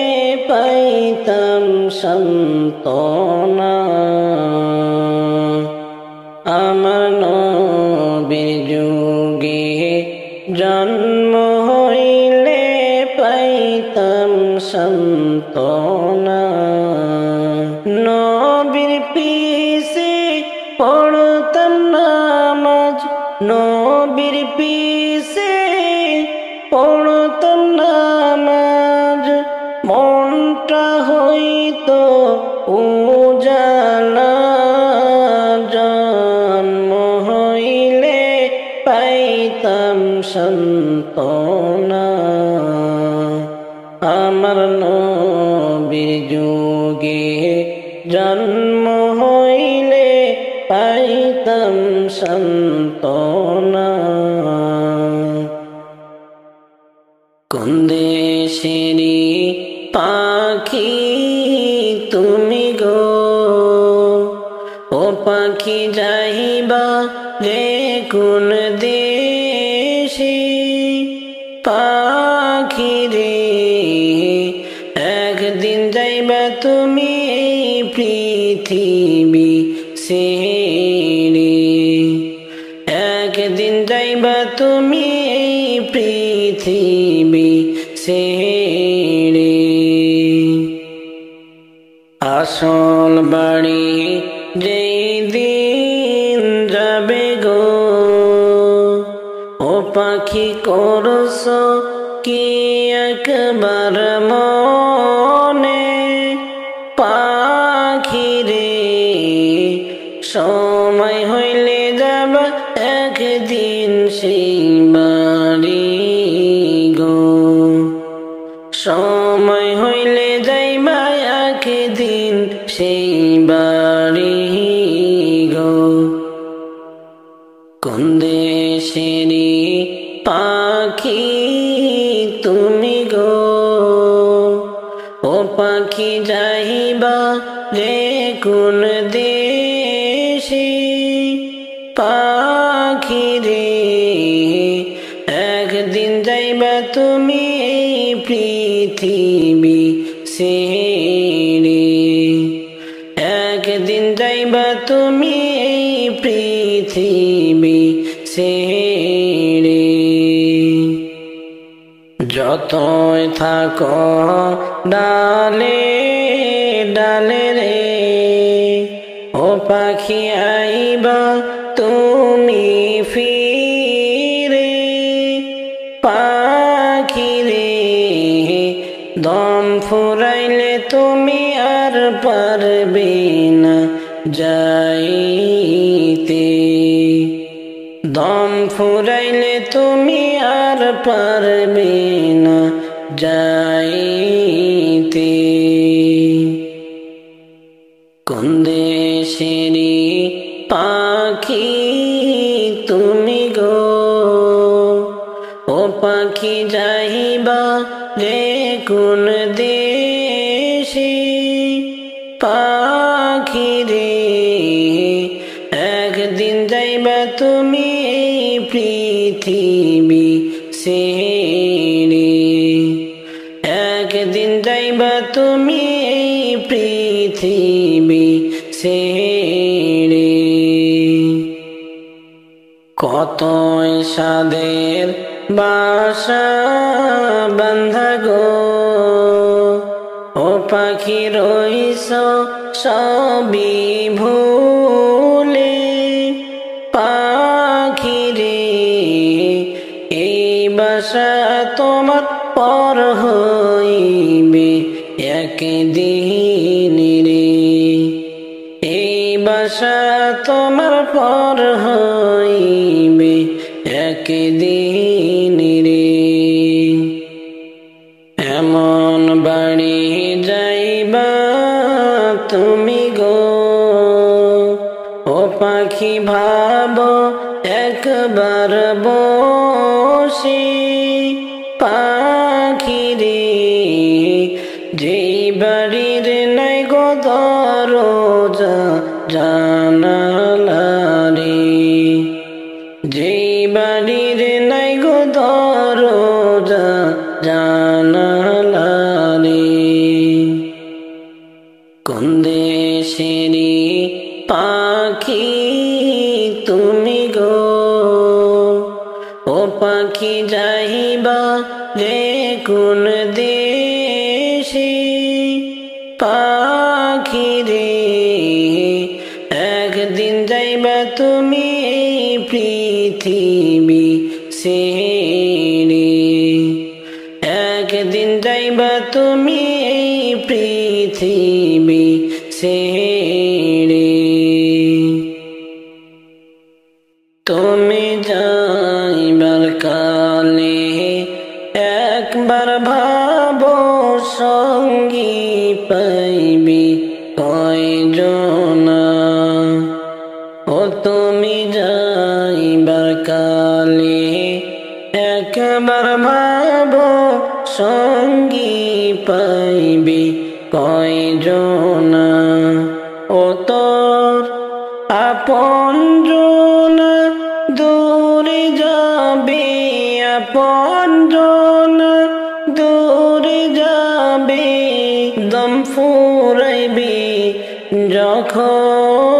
S1: পাইতাম সান্ত্বনা। আমার নবীর যুগে জন্ম হইলে পাইতাম সান্ত্বনা। নবীর পিছে পড়তাম নামাজ, নবীর পিছে পড়তাম নামাজ, মনটা হই তো উজালা জন্ম হইলে পাইতাম সান্ত্বনা আমার নবীর যুগে জন্ম হইলে পাইতাম সান্ত্বনা কোন দেশেরই পাখি তুমি গো ও পাখি যাইবা রে কোন দেশে পাখি রে একদিন যাইবা তুমি এই পৃথিবী ছেড়ে একদিন যাইবা তুমি এই পৃথিবী ছেড়ে আসল বাড়ি যেই দিন যাবে গো ও পাখি করছ কি একবার মনে পাখি রে সময় হইলে যাবা একদিন সেই বাড়ি গো সময় হইলে যাইবা একদিন সেই বাড়ি গো কোন দেশেরই পাখি তুমি গো ও পাখি যাইবা রে কোন দেশে পাখি রে একদিন যাইবা তুমি এই পৃথিবী ছেড়ে একদিন যাইবা তুমি এই পৃথিবী ছেড়ে যতই থাকো ডালে ডালে রে ও পাখি আইবা তুমি ফিরে পাখি রে দম ফুরাইলে তুমি আর পারবে না যাইতে দম ফুরাইলে তুমি আর পারবে না যাইতে কোন দেশেরই পাখি তুমি গো ও পাখি যাইবা রে কোন দেশে পাখি রে একদিন যাইবা তুমি এই পৃথিবী ছেড়ে একদিন যাইবা তুমি এই পৃথিবী ছেড়ে কতই সাদের বাসা বান্ধা গো ও পাখি রইছ সবই ভুলে পাখি রে এই বাসা তোমার পর হইবে একদিন রে এই বাসা তোমার পর হইবে একদিন রে এমন বাড়ি যাইবা তুমি গো ও পাখি ভাবো একবার বসে পাখি রে যেই বাড়ির নাই গো দরজা জানালা রে যেই বাড়ির নাই গো দরজা জানালা রে কোন দেশেরই পাখি তুমি গো ও পাখি যাইবা রে কোন দেশে পাখি রে একদিন যাইবা তুমি এই পৃথিবী ছেড়ে একদিন যাইবা তুমি এই পৃথিবী পৃথিবী ছেড়ে। তুমি যাইবার কালে একবার ভাবো সঙ্গী পাইবি কয়জনা। ও তুমি যাইবার কালে একবার ভাবো সঙ্গী পাইবি কয়জনা। ও তোর আপনজনা দূরে যাবে, আপনজনা দূরে যাবে, দম ফুরাইবে যখন।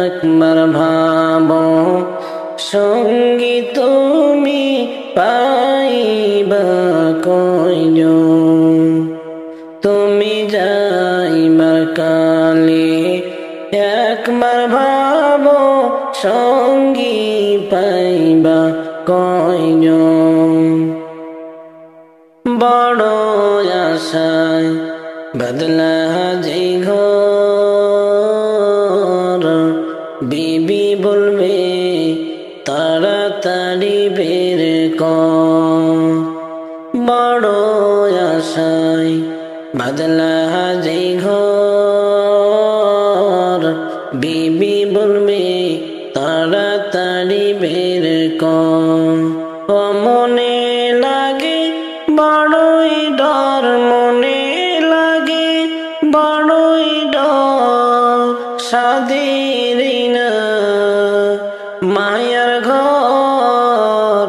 S1: একবার ভাবো সঙ্গী তুমি পাইবা কয়জন। তুমি যাইবার কালে একবার ভাবো সঙ্গী পাইবা কয়জন। বড় আশায় বদলা যে ঘর, বিবি বলবে তাড়াতাড়ি বের কর। বড় আশায় বদলা যে ঘর, বিবি বলবে তাড়াতাড়ি বের কর। ও মনে লাগে বড়ই ডর, মনে লাগে বড়ই ডর, সাদের না মায়ার ঘর।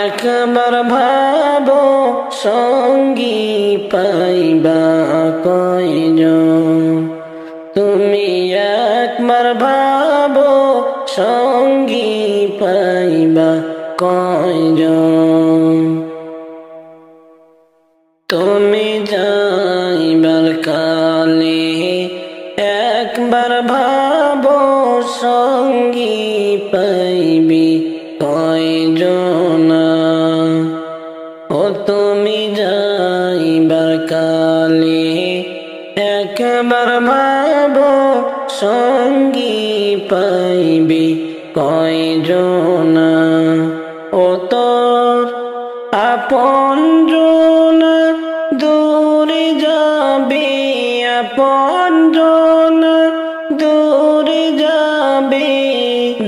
S1: একবার ভাবো সঙ্গী পাইবা কয়জন। তুমি একবার ভাবো সঙ্গী পাইবা কয়জন। তুমি যাইবার কালে একবার ভাবো সঙ্গী পাইবি কয়জনা। ও তুমি যাইবার কালে একবার ভাবো সঙ্গী পাইবি কয়জনা। ও তোর আপনজনা দূরে যাবে, আপনজনা দূরে যাবে,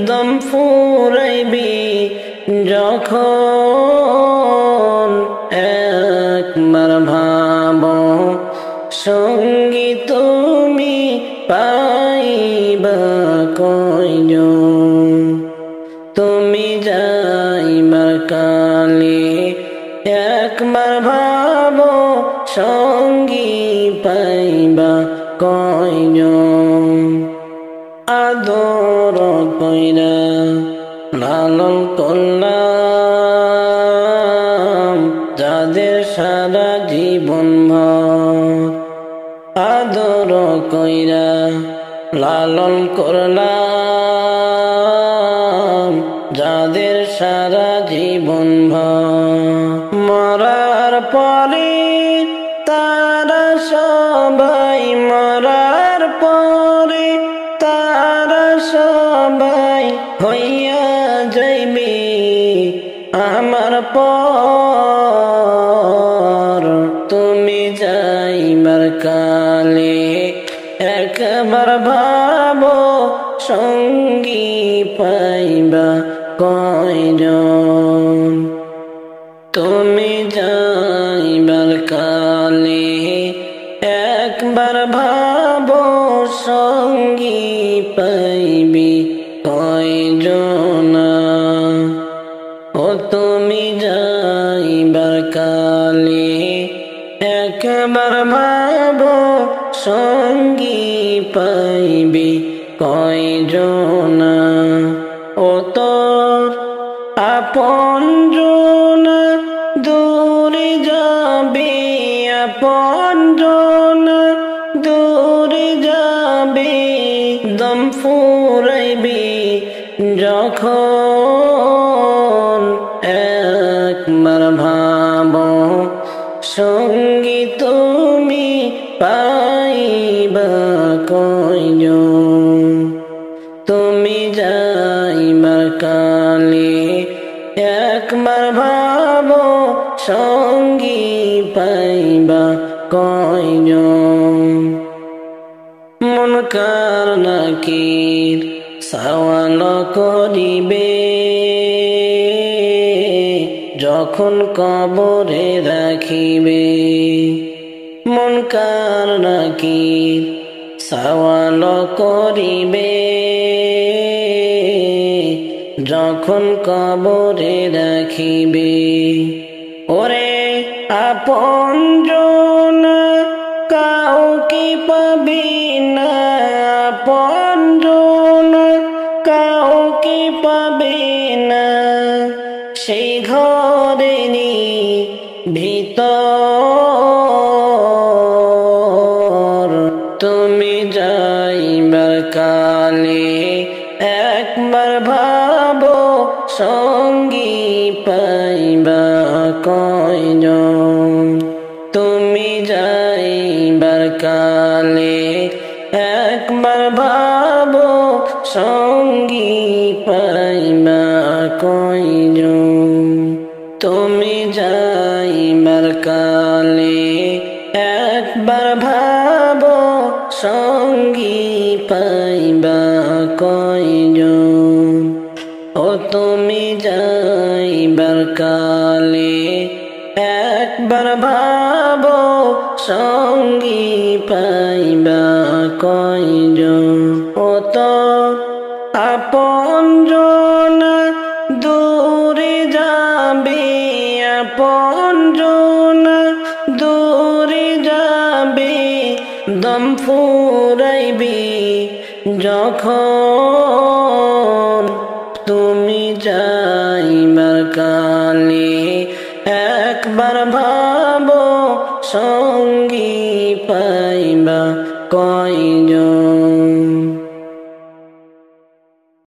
S1: দম ফুরাইবে যখন। একবার ভাবো সঙ্গী তুমি পাইবা কয়জন। তুমি যাইবার কালে একবার ভাবো সঙ্গী পাইবা কয়জন। আদর কইরা লালন করলাম যাদের সারা জীবন ভর। আদর কইরা লালন করলাম যাদের সারা জীবন ভর। মরার পরে তারা সবাই, মরার পরে তারা সবাই হইয়া যাইবে আমার পর। তুমি যাইবার কালে একবার ভাবো সঙ্গী পাইবা কয়জন। তুমি যাইবার কালে একবার ভাবো সঙ্গী পাইবি কয়জনা। ও তুমি যাইবার কালে একবার ভাবো সঙ্গী পাইবি কয়জনা। ও তোর আপনজনা দূরে যাবে, আপনজনা দূরে যাবে, দম ফুরাইবে যখন। একবার ভাবো সঙ্গী তুমি পাইবা কয়জন তুমি যাইবার কালে একবার ভাবো সঙ্গী পাইবা কয়জন মুনকার নাকির সওয়াল করিবে যখন কবরে রাখিবে মুনকার নাকির সওয়াল করিবে যখন কবরে রাখিবে ওরে আপনজন কাউকে পাবি না আপনজন কাউকে পাবে না সেই ঘরেরই ভিতর তুমি যাইবার কালে একবার ভাবো সঙ্গী পাইবা কয়জন তুমি যাইবার কালে একবার ভাবো সঙ্গী পাইবা কয়জন তুমি যাইবার কালে একবার ভাবো সঙ্গী পাইবা কয়জন ও তুমি যাইবার কালে একবার ভাবো সঙ্গী পাইবা কয়জন ও তো আপনজন দূরে যাবে আপনজন দূরে যাবে দম ফুরাইবে যখন তুমি যাইবার কালে একবার ভাবো সঙ্গী পাইবা কয়জন